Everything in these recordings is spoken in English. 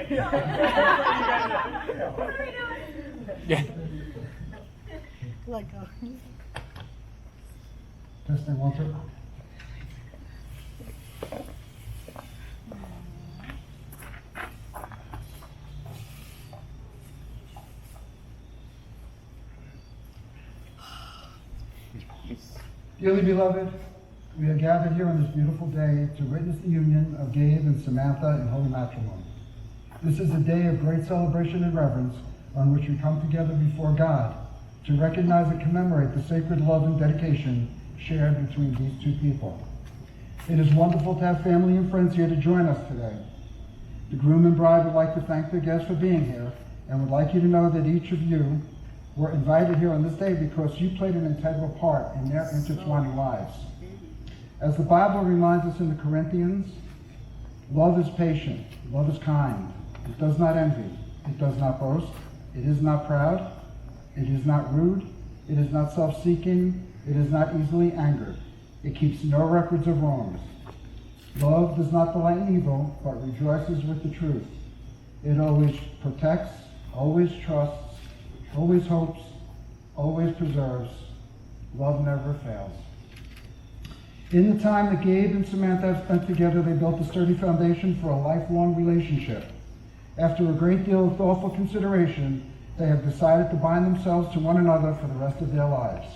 What are we doing? Yeah. Like Testing, 1, 2. Dearly beloved, we are gathered here on this beautiful day to witness the union of Gabe and Samantha in holy matrimony. This is a day of great celebration and reverence on which we come together before God to recognize and commemorate the sacred love and dedication shared between these two people. It is wonderful to have family and friends here to join us today. The groom and bride would like to thank their guests for being here and would like you to know that each of you were invited here on this day because you played an integral part in their intertwining lives. As the Bible reminds us in the Corinthians, love is patient, love is kind, it does not envy, it does not boast, it is not proud, it is not rude, it is not self-seeking, it is not easily angered, it keeps no records of wrongs. Love does not delight in evil, but rejoices with the truth. It always protects, always trusts, always hopes, always preserves. Love never fails. In the time that Gabe and Samantha have spent together, they built a sturdy foundation for a lifelong relationship. After a great deal of thoughtful consideration, they have decided to bind themselves to one another for the rest of their lives.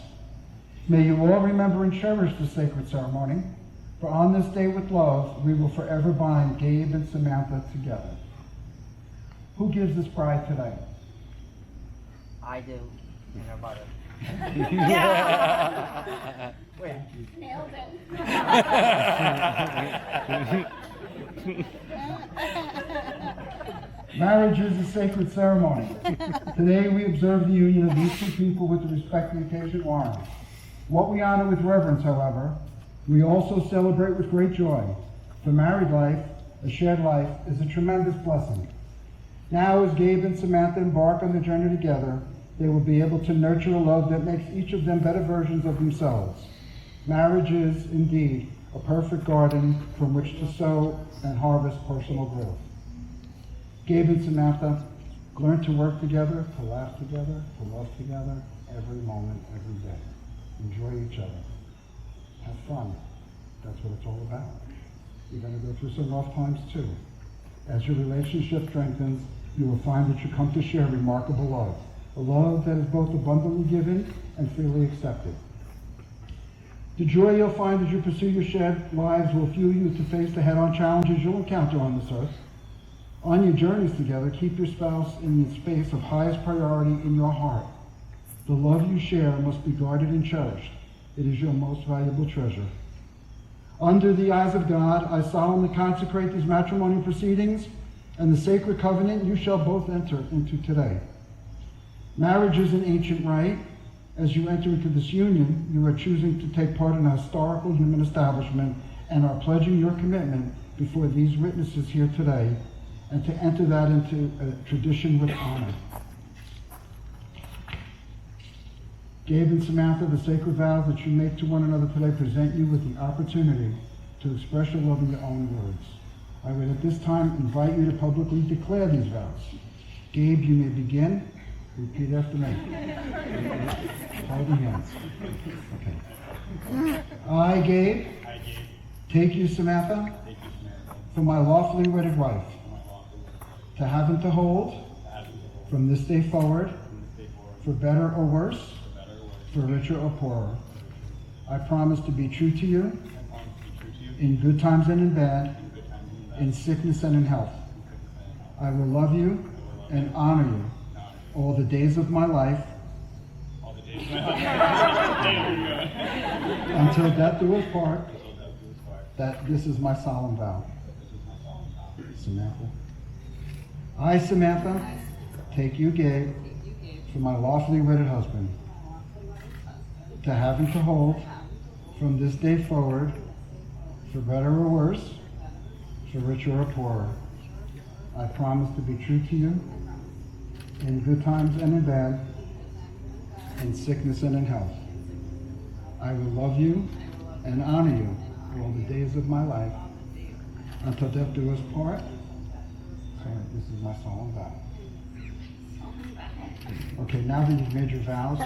May you all remember and cherish this sacred ceremony, for on this day with love, we will forever bind Gabe and Samantha together. Who gives this bride today? I do. And her mother. Wait. Nailed it. Marriage is a sacred ceremony. Today we observe the union of these two people with the respect the occasion warrants. What we honor with reverence, however, we also celebrate with great joy. For married life, a shared life, is a tremendous blessing. Now, as Gabe and Samantha embark on the journey together, they will be able to nurture a love that makes each of them better versions of themselves. Marriage is, indeed, a perfect garden from which to sow and harvest personal growth. Gabe and Samantha, learn to work together, to laugh together, to love together, every moment, every day. Enjoy each other. Have fun. That's what it's all about. You're going to go through some rough times too. As your relationship strengthens, you will find that you come to share remarkable love. A love that is both abundantly given and freely accepted. The joy you'll find as you pursue your shared lives will fuel you to face the head-on challenges you'll encounter on this earth. On your journeys together, keep your spouse in the space of highest priority in your heart. The love you share must be guarded and cherished. It is your most valuable treasure. Under the eyes of God, I solemnly consecrate these matrimonial proceedings and the sacred covenant you shall both enter into today. Marriage is an ancient rite. As you enter into this union, you are choosing to take part in a historical human establishment and are pledging your commitment before these witnesses here today and to enter that into a tradition with honor. Gabe and Samantha, the sacred vows that you make to one another today present you with the opportunity to express your love in your own words. I would at this time invite you to publicly declare these vows. Gabe, you may begin. Repeat after me. Holding hands. Okay. I, Gabe, take you, Samantha, for my lawfully wedded wife, to have and to hold, from this day forward, for better or worse, for richer or poorer. I promise to be true to you, in good times and in bad, in sickness and in health. I will love you and honor you all the days of my life, until death do us part. That this is my solemn vow. Samantha. I, Samantha, take you, Gabe, for my lawfully wedded husband, to have and to hold, from this day forward, for better or worse, for richer or poorer. I promise to be true to you, in good times and in bad, in sickness and in health. I will love you and honor you all the days of my life, until death do us part. Sorry, This is my solemn vow. Okay, now that you've made your vows,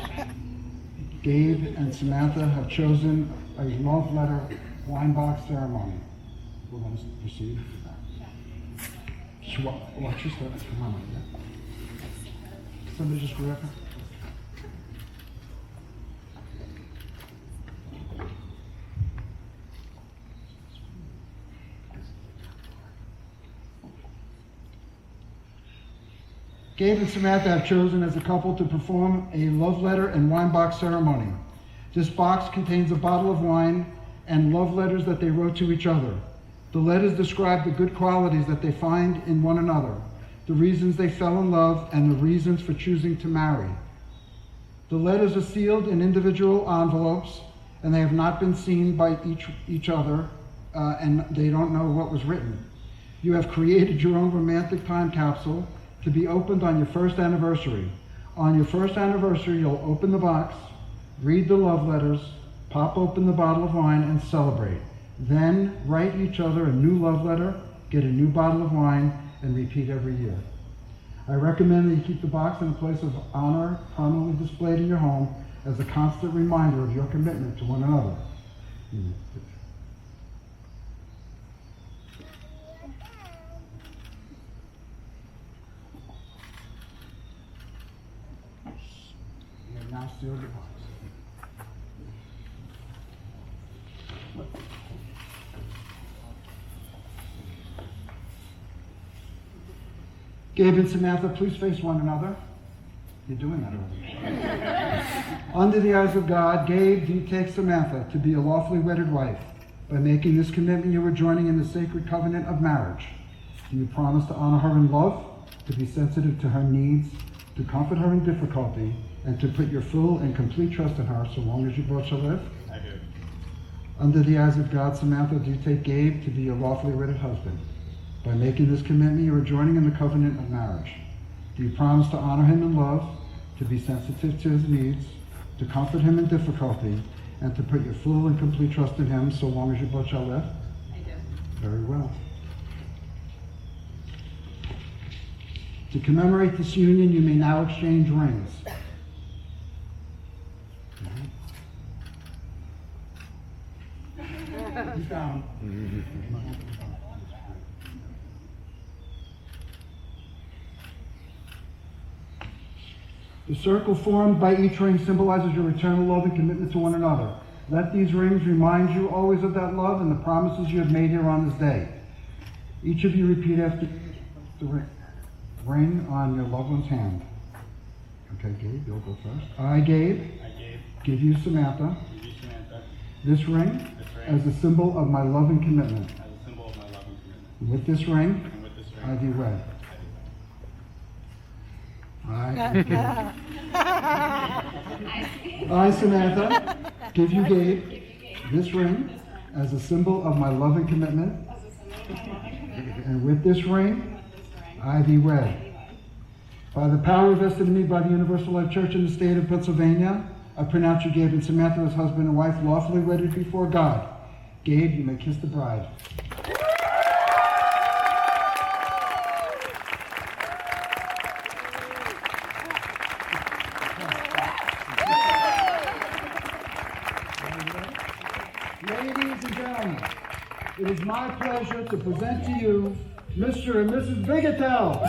Gabe and Samantha have chosen a love letter wine box ceremony. We're going to proceed with that. Just watch your steps. Come on, yeah. Somebody just grab her. Gabe and Samantha have chosen as a couple to perform a love letter and wine box ceremony. This box contains a bottle of wine and love letters that they wrote to each other. The letters describe the good qualities that they find in one another, the reasons they fell in love, and the reasons for choosing to marry. The letters are sealed in individual envelopes, and they have not been seen by each other, and they don't know what was written. You have created your own romantic time capsule to be opened on your first anniversary. On your first anniversary, you'll open the box, read the love letters, pop open the bottle of wine, and celebrate. Then write each other a new love letter, get a new bottle of wine, and repeat every year. I recommend that you keep the box in a place of honor, prominently displayed in your home as a constant reminder of your commitment to one another. You have now sealed the box. Gabe and Samantha, please face one another. You're doing that already. Under the eyes of God, Gabe, do you take Samantha to be a lawfully wedded wife? By making this commitment, you are joining in the sacred covenant of marriage. Do you promise to honor her in love, to be sensitive to her needs, to comfort her in difficulty, and to put your full and complete trust in her so long as you both shall live? I do. Under the eyes of God, Samantha, do you take Gabe to be your lawfully wedded husband? By making this commitment, you are joining in the covenant of marriage. Do you promise to honor him in love, to be sensitive to his needs, to comfort him in difficulty, and to put your full and complete trust in him so long as you both shall live? I do. Very well. To commemorate this union, you may now exchange rings. He's down. The circle formed by each ring symbolizes your eternal love and commitment to one another. Let these rings remind you always of that love and the promises you have made here on this day. Each of you repeat after the ring on your loved one's hand. Okay, Gabe, you'll go first. I, Gabe, give you Samantha, this ring as a symbol of my love and commitment. With this ring, I do wed. I, Samantha, give you Gabe this ring as a symbol of my love and commitment. And with this ring, I thee wed. By the power vested in me by the Universal Life Church in the state of Pennsylvania, I pronounce you, Gabe and Samantha, as husband and wife, lawfully wedded before God. Gabe, you may kiss the bride. Ladies and gentlemen, it is my pleasure to present to you Mr. and Mrs. Bigetel.